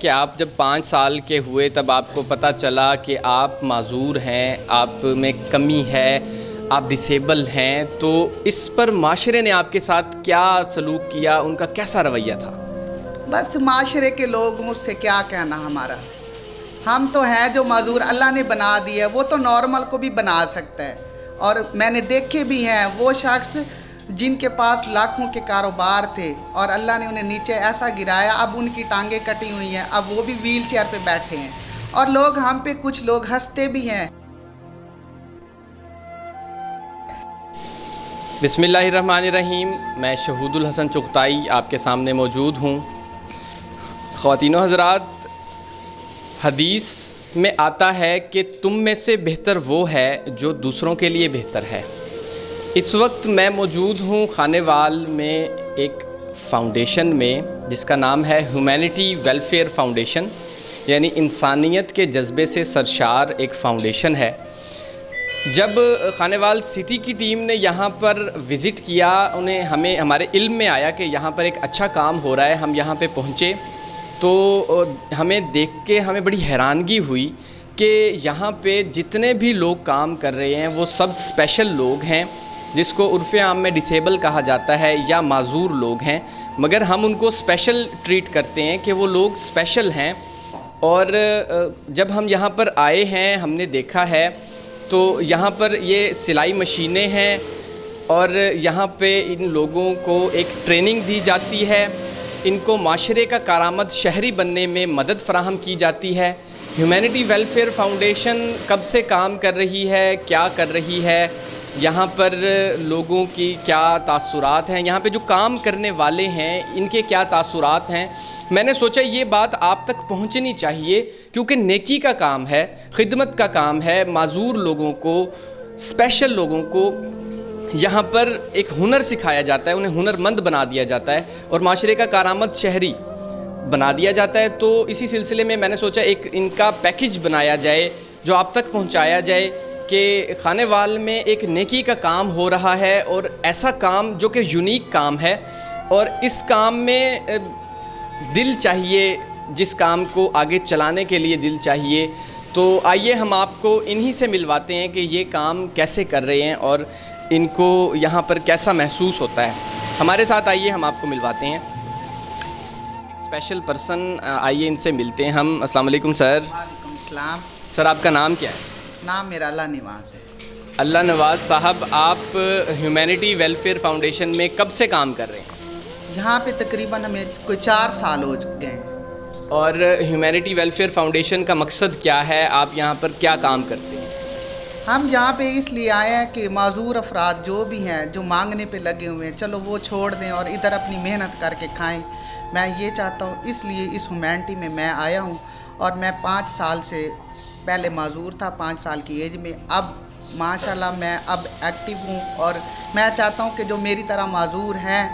کہ آپ جب 5 سال کے ہوئے تب آپ کو پتہ چلا کہ آپ معذور ہیں، آپ میں کمی ہے، آپ ڈسیبل ہیں، تو اس پر معاشرے نے آپ کے ساتھ کیا سلوک کیا، ان کا کیسا رویہ تھا؟ بس معاشرے کے لوگوں سے کیا کہنا ہمارا، ہم تو ہیں جو معذور اللہ نے بنا دی ہے، وہ تو نارمل کو بھی بنا سکتا ہے۔ اور میں نے دیکھے بھی ہیں وہ شخص جن کے پاس لاکھوں کے کاروبار تھے اور اللہ نے انہیں نیچے ایسا گرایا، اب ان کی ٹانگیں کٹی ہوئی ہیں، اب وہ بھی ویل چیئر پہ بیٹھے ہیں، اور لوگ ہم پہ کچھ لوگ ہنستے بھی ہیں۔ بسم اللہ الرحمن الرحیم، میں شہود الحسن چغتائی آپ کے سامنے موجود ہوں۔ خواتین و حضرات، حدیث میں آتا ہے کہ تم میں سے بہتر وہ ہے جو دوسروں کے لیے بہتر ہے۔ اس وقت میں موجود ہوں خانے وال میں ایک فاؤنڈیشن میں جس کا نام ہے ہیومینٹی ویلفیئر فاؤنڈیشن، یعنی انسانیت کے جذبے سے سرشار ایک فاؤنڈیشن ہے۔ جب خانے وال سٹی کی ٹیم نے یہاں پر وزٹ کیا، ہمارے علم میں آیا کہ یہاں پر ایک اچھا کام ہو رہا ہے، ہم یہاں پہ پہنچے تو ہمیں دیکھ کے ہمیں بڑی حیرانگی ہوئی کہ یہاں پہ جتنے بھی لوگ کام کر رہے ہیں وہ سب اسپیشل لوگ ہیں، جس کو عرف عام میں ڈسیبل کہا جاتا ہے یا معذور لوگ ہیں، مگر ہم ان کو اسپیشل ٹریٹ کرتے ہیں کہ وہ لوگ اسپیشل ہیں۔ اور جب ہم یہاں پر آئے ہیں، ہم نے دیکھا ہے تو یہاں پر یہ سلائی مشینیں ہیں اور یہاں پہ ان لوگوں کو ایک ٹریننگ دی جاتی ہے، ان کو معاشرے کا کارآمد شہری بننے میں مدد فراہم کی جاتی ہے۔ ہیومینٹی ویلفیئر فاؤنڈیشن کب سے کام کر رہی ہے، کیا کر رہی ہے، یہاں پر لوگوں کی کیا تاثرات ہیں، یہاں پہ جو کام کرنے والے ہیں ان کے کیا تاثرات ہیں، میں نے سوچا یہ بات آپ تک پہنچنی چاہیے، کیونکہ نیکی کا کام ہے، خدمت کا کام ہے، معذور لوگوں کو، اسپیشل لوگوں کو یہاں پر ایک ہنر سکھایا جاتا ہے، انہیں ہنر مند بنا دیا جاتا ہے اور معاشرے کا کارآمد شہری بنا دیا جاتا ہے۔ تو اسی سلسلے میں نے سوچا ایک ان کا پیکج بنایا جائے جو آپ تک پہنچایا جائے کہ خانے وال میں ایک نیکی کا کام ہو رہا ہے، اور ایسا کام جو کہ یونیک کام ہے، اور اس کام میں دل چاہیے، جس کام کو آگے چلانے کے لیے دل چاہیے۔ تو آئیے ہم آپ کو انہی سے ملواتے ہیں کہ یہ کام کیسے کر رہے ہیں اور ان کو یہاں پر کیسا محسوس ہوتا ہے۔ ہمارے ساتھ آئیے ہم آپ کو ملواتے ہیں اسپیشل پرسن، آئیے ان سے ملتے ہیں ہم۔ السلام علیکم سر۔ وعلیکم السلام۔ سر آپ کا نام کیا ہے؟ نام میرا اللہ نواز ہے۔ اللہ نواز صاحب، آپ ہیومینٹی ویلفیئر فاؤنڈیشن میں کب سے کام کر رہے ہیں؟ یہاں پہ تقریباً ہمیں کوئی 4 سال ہو چکے ہیں۔ اور ہیومینٹی ویلفیئر فاؤنڈیشن کا مقصد کیا ہے؟ آپ یہاں پر کیا کام کرتے ہیں؟ ہم یہاں پہ اس لیے آئے ہیں کہ معذور افراد جو بھی ہیں، جو مانگنے پہ لگے ہوئے ہیں، چلو وہ چھوڑ دیں اور ادھر اپنی محنت کر کے کھائیں۔ میں یہ چاہتا ہوں، اس لیے اس ہیومینٹی میں میں آیا ہوں، اور میں 5 سال سے پہلے معذور تھا، 5 سال کی ایج میں، اب ماشاءاللہ میں اب ایکٹیو ہوں، اور میں چاہتا ہوں کہ جو میری طرح معذور ہیں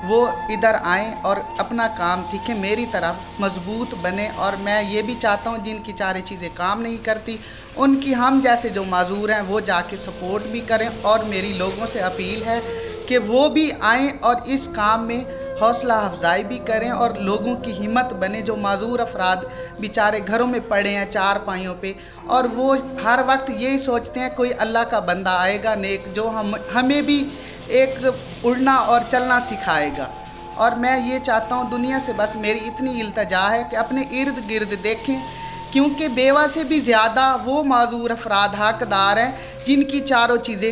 وہ ادھر آئیں اور اپنا کام سیکھیں، میری طرف مضبوط بنیں۔ اور میں یہ بھی چاہتا ہوں جن کی 4 چیزیں کام نہیں کرتی، ان کی ہم جیسے جو معذور ہیں وہ جا کے سپورٹ بھی کریں، اور میری لوگوں سے اپیل ہے کہ وہ بھی آئیں اور اس کام میں حوصلہ افزائی بھی کریں، اور لوگوں کی ہمت بنے۔ جو معذور افراد بیچارے گھروں میں پڑے ہیں 4 پائیوں پہ، اور وہ ہر وقت یہی سوچتے ہیں کوئی اللہ کا بندہ آئے گا نیک، جو ہمیں بھی ایک اڑنا اور چلنا سکھائے گا۔ اور میں یہ چاہتا ہوں، دنیا سے بس میری اتنی التجا ہے کہ اپنے ارد گرد دیکھیں، کیونکہ بیوہ سے بھی زیادہ وہ معذور افراد حقدار ہیں جن کی 4 چیزیں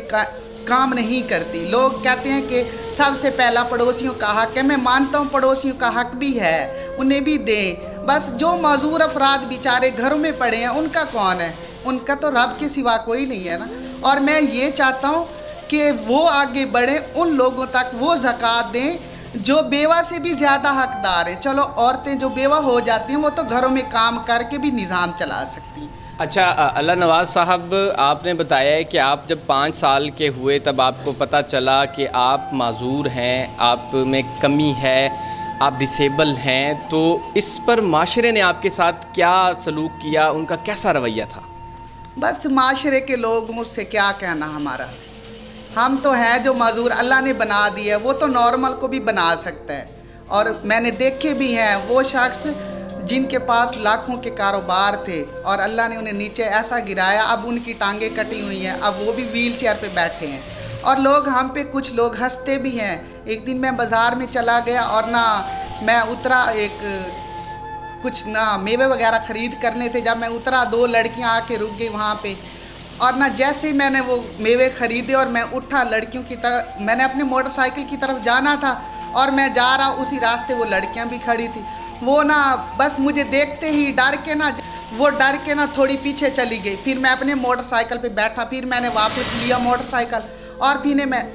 کام نہیں کرتی۔ لوگ کہتے ہیں کہ سب سے پہلا پڑوسیوں کا حق ہے، میں مانتا ہوں پڑوسیوں کا حق بھی ہے، انہیں بھی دیں، بس جو معذور افراد بیچارے گھروں میں پڑے ہیں ان کا کون ہے؟ ان کا تو رب کے سوا کوئی نہیں ہے نا۔ اور میں یہ چاہتا ہوں کہ وہ آگے بڑھیں، ان لوگوں تک وہ زکوٰۃ دیں جو بیوہ سے بھی زیادہ حقدار ہیں۔ چلو عورتیں جو بیوہ ہو جاتی ہیں وہ تو گھروں میں کام کر کے بھی نظام چلا سکتی ہیں۔ اچھا، اللہ نواز صاحب، آپ نے بتایا ہے کہ آپ جب 5 سال کے ہوئے تب آپ کو پتہ چلا کہ آپ معذور ہیں، آپ میں کمی ہے، آپ ڈسیبل ہیں، تو اس پر معاشرے نے آپ کے ساتھ کیا سلوک کیا، ان کا کیسا رویہ تھا؟ بس معاشرے کے لوگوں سے کیا کہنا ہمارا، ہم تو ہیں جو معذور اللہ نے بنا دی ہے، وہ تو نارمل کو بھی بنا سکتا ہے۔ اور میں نے دیکھے بھی ہیں وہ شخص جن کے پاس لاکھوں کے کاروبار تھے اور اللہ نے انہیں نیچے ایسا گرایا، اب ان کی ٹانگیں کٹی ہوئی ہیں، اب وہ بھی ویل چیئر پہ بیٹھے ہیں، اور لوگ ہم پہ کچھ لوگ ہنستے بھی ہیں۔ ایک دن میں بازار میں چلا گیا اور نہ میں اترا، ایک کچھ نہ میوے وغیرہ خرید کرنے تھے، جب میں اترا 2 لڑکیاں آ کے رک گئی وہاں پہ، اور نہ جیسے ہی میں نے وہ میوے خریدے اور میں اٹھا لڑکیوں کی طرف، میں نے اپنے موٹر سائیکل کی طرف جانا تھا اور میں جا رہا، اسی راستے وہ لڑکیاں بھی کھڑی تھی، وہ نا بس مجھے دیکھتے ہی ڈر کے نا تھوڑی پیچھے چلی گئی۔ پھر میں اپنے موٹر سائیکل پہ بیٹھا، پھر میں نے واپس لیا موٹر سائیکل، اور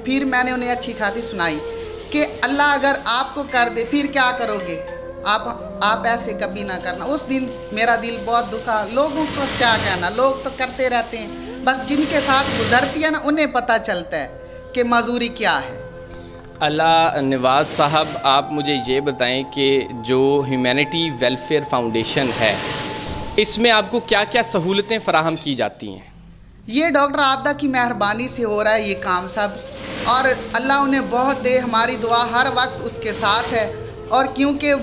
پھر میں نے انہیں اچھی خاصی سنائی کہ اللہ اگر آپ کو کر دے پھر کیا کرو گے، آپ ایسے کبھی نہ کرنا۔ اس دن میرا دل بہت دکھا۔ لوگوں کو کیا کہنا، لوگ تو کرتے رہتے ہیں، بس جن کے ساتھ گزرتی ہے نا انہیں پتہ چلتا ہے کہ معذوری کیا ہے۔ اللہ نواز صاحب، آپ مجھے یہ بتائیں کہ جو ہیومینٹی ویلفیئر فاؤنڈیشن ہے، اس میں آپ کو کیا کیا سہولتیں فراہم کی جاتی ہیں؟ یہ ڈاکٹر عابدہ کی مہربانی سے ہو رہا ہے یہ کام سب، اور اللہ انہیں بہت دے، ہماری دعا ہر وقت اس کے ساتھ ہے، اور کیونکہ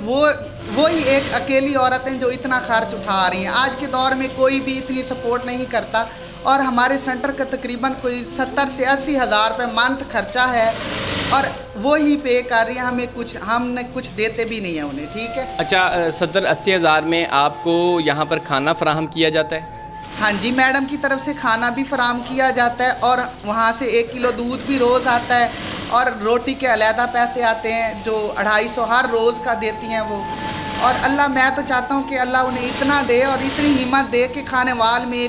وہی ایک اکیلی عورت ہیں جو اتنا خرچ اٹھا رہی ہیں۔ آج کے دور میں کوئی بھی اتنی سپورٹ نہیں کرتا، اور ہمارے سینٹر کا تقریباً کوئی 70 سے 80 ہزار روپے منتھ خرچہ ہے، اور وہی پے کر رہی ہیں، ہم نے کچھ دیتے بھی نہیں ہیں انہیں، ٹھیک ہے۔ اچھا، 70-80 ہزار میں آپ کو یہاں پر کھانا فراہم کیا جاتا ہے؟ ہاں جی، میڈم کی طرف سے کھانا بھی فراہم کیا جاتا ہے، اور وہاں سے 1 کلو دودھ بھی روز آتا ہے، اور روٹی کے علیحدہ پیسے آتے ہیں جو 250 ہر روز کا دیتی ہیں وہ۔ اور اللہ، میں تو چاہتا ہوں کہ اللہ انہیں اتنا دے اور اتنی ہمت دے کہ کھانے وال میں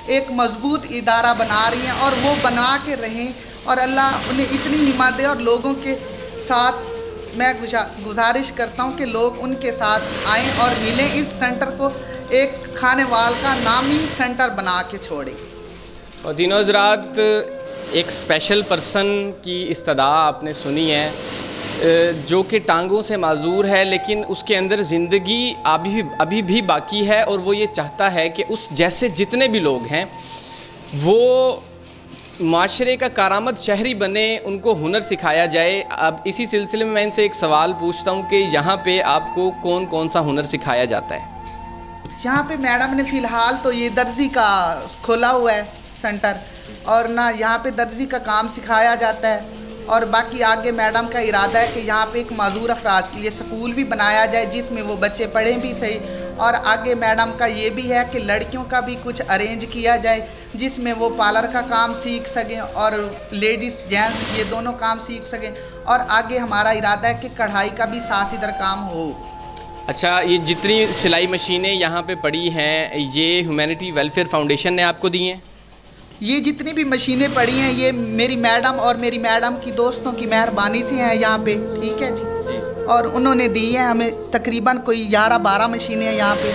ایک مضبوط ادارہ بنا رہی ہیں، اور وہ بنا کے رہیں، اور اللہ انہیں اتنی ہمت دے، اور لوگوں کے ساتھ میں گزارش کرتا ہوں کہ لوگ ان کے ساتھ آئیں اور ملیں، اس سینٹر کو ایک کھانے وال کا نامی سینٹر بنا کے چھوڑیں۔ اور تینوں حضرات، ایک اسپیشل پرسن کی استدعا آپ نے سنی ہے، جو کہ ٹانگوں سے معذور ہے، لیکن اس کے اندر زندگی ابھی بھی باقی ہے، اور وہ یہ چاہتا ہے کہ اس جیسے جتنے بھی لوگ ہیں وہ معاشرے کا کارآمد شہری بنے، ان کو ہنر سکھایا جائے۔ اب اسی سلسلے میں ان سے ایک سوال پوچھتا ہوں کہ یہاں پہ آپ کو کون کون سا ہنر سکھایا جاتا ہے؟ یہاں پہ میڈم نے فی الحال تو یہ درزی کا کھولا ہوا ہے سینٹر، اور نہ یہاں پہ درزی کا کام سکھایا جاتا ہے، اور باقی آگے میڈم کا ارادہ ہے کہ یہاں پہ ایک معذور افراد کے لیے سکول بھی بنایا جائے جس میں وہ بچے پڑھیں بھی صحیح، اور آگے میڈم کا یہ بھی ہے کہ لڑکیوں کا بھی کچھ ارینج کیا جائے جس میں وہ پارلر کا کام سیکھ سکیں، اور لیڈیز جینٹس یہ دونوں کام سیکھ سکیں، اور آگے ہمارا ارادہ ہے کہ کڑھائی کا بھی ساتھ ادھر کام ہو۔ اچھا، یہ جتنی سلائی مشینیں یہاں پہ پڑی ہیں، یہ ہیومینٹی ویلفیئر فاؤنڈیشن نے آپ کو دی ہیں؟ یہ جتنی بھی مشینیں پڑی ہیں یہ میری میڈم اور میری میڈم کی دوستوں کی مہربانی سے ہیں یہاں پہ، ٹھیک ہے جی، اور انہوں نے دی ہیں ہمیں تقریباً کوئی 11-12 مشینیں ہیں یہاں پہ،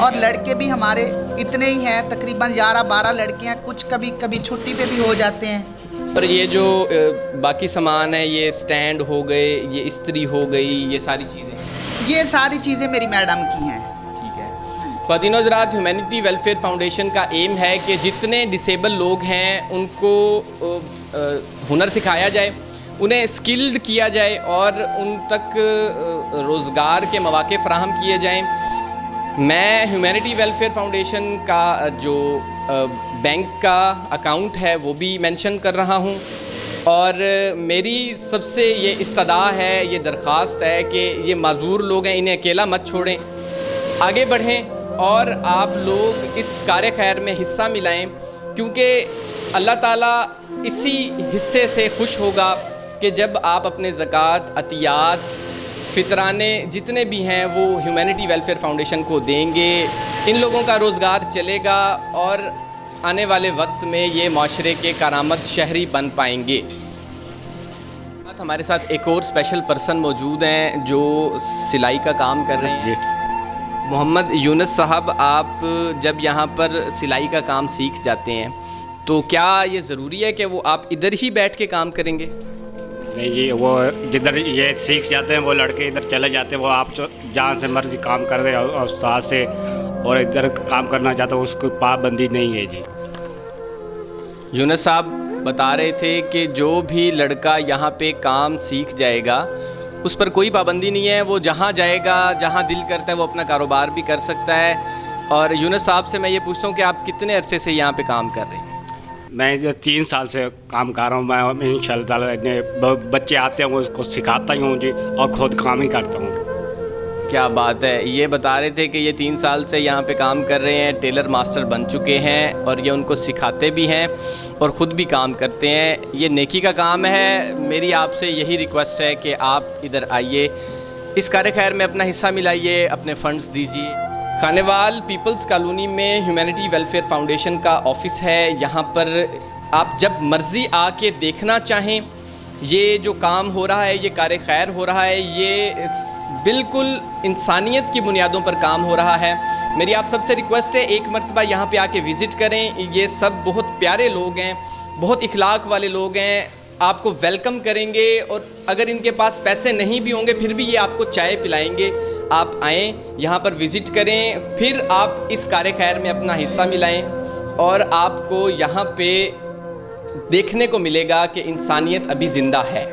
اور لڑکے بھی ہمارے اتنے ہی ہیں، تقریباً 11-12 لڑکیاں، کچھ کبھی چھٹی پہ بھی ہو جاتے ہیں۔ اور یہ جو باقی سامان ہے، یہ سٹینڈ ہو گئے، یہ استری ہو گئی، یہ ساری چیزیں میری میڈم کی ہیں۔ ٹھیک ہے خواتین و حضرات، ہیومینٹی ویلفیئر فاؤنڈیشن کا ایم ہے کہ جتنے ڈسیبل لوگ ہیں ان کو ہنر سکھایا جائے، انہیں اسکلڈ کیا جائے، اور ان تک روزگار کے مواقع فراہم کیے جائیں۔ میں ہیومینٹی ویلفیئر فاؤنڈیشن کا جو بینک کا اکاؤنٹ ہے وہ بھی مینشن کر رہا ہوں، اور میری سب سے یہ استدعا ہے، یہ درخواست ہے کہ یہ معذور لوگ ہیں، انہیں اکیلا مت چھوڑیں، آگے بڑھیں، اور آپ لوگ اس کار خیر میں حصہ ملائیں، کیونکہ اللہ تعالیٰ اسی حصے سے خوش ہوگا کہ جب آپ اپنے زکوٰۃ، عطیات، فطرانے جتنے بھی ہیں وہ ہیومینٹی ویلفیئر فاؤنڈیشن کو دیں گے، ان لوگوں کا روزگار چلے گا، اور آنے والے وقت میں یہ معاشرے کے کارآمد شہری بن پائیں گے۔ ہمارے ساتھ ایک اور اسپیشل پرسن موجود ہیں جو سلائی کا کام کر رہے ہیں، محمد یونس صاحب۔ آپ جب یہاں پر سلائی کا کام سیکھ جاتے ہیں تو کیا یہ ضروری ہے کہ وہ آپ ادھر ہی بیٹھ کے کام کریں گے؟ نہیں جی، وہ جدھر یہ سیکھ جاتے ہیں وہ لڑکے ادھر چلے جاتے ہیں، وہ آپ جہاں سے مرضی کام کر رہے ہیں استاد سے، اور ادھر کام کرنا چاہتا ہے اس کو پابندی نہیں ہے جی۔ یونس صاحب بتا رہے تھے کہ جو بھی لڑکا یہاں پہ کام سیکھ جائے گا اس پر کوئی پابندی نہیں ہے, وہ جہاں جائے گا, جہاں دل کرتا ہے وہ اپنا کاروبار بھی کر سکتا ہے. اور یونس صاحب سے میں یہ پوچھتا ہوں کہ آپ کتنے عرصے سے یہاں پہ کام کر رہے ہیں؟ میں 3 سال سے کام کر رہا ہوں. میں ان شاء اللہ تعالیٰ بچے آتے ہیں وہ اس کو سکھاتا ہی ہوں جی, اور خود کام ہی کرتا ہوں. کیا بات ہے. یہ بتا رہے تھے کہ یہ 3 سال سے یہاں پہ کام کر رہے ہیں, ٹیلر ماسٹر بن چکے ہیں, اور یہ ان کو سکھاتے بھی ہیں اور خود بھی کام کرتے ہیں. یہ نیکی کا کام ہے. میری آپ سے یہی ریکویسٹ ہے کہ آپ ادھر آئیے, اس کار خیر میں اپنا حصہ ملائیے, اپنے فنڈز دیجیے. خانیوال پیپلز کالونی میں ہیومینٹی ویلفیئر فاؤنڈیشن کا آفس ہے. یہاں پر آپ جب مرضی آ کے دیکھنا چاہیں, یہ جو کام ہو رہا ہے, یہ کار خیر ہو رہا ہے, یہ بالکل انسانیت کی بنیادوں پر کام ہو رہا ہے. میری آپ سب سے ریکویسٹ ہے ایک مرتبہ یہاں پہ آ کے وزٹ کریں. یہ سب بہت پیارے لوگ ہیں, بہت اخلاق والے لوگ ہیں, آپ کو ویلکم کریں گے, اور اگر ان کے پاس پیسے نہیں بھی ہوں گے پھر بھی یہ آپ کو چائے پلائیں گے. آپ آئیں, یہاں پر وزٹ کریں, پھر آپ اس کار خیر میں اپنا حصہ ملائیں, اور آپ کو یہاں پہ دیکھنے کو ملے گا کہ انسانیت ابھی زندہ ہے.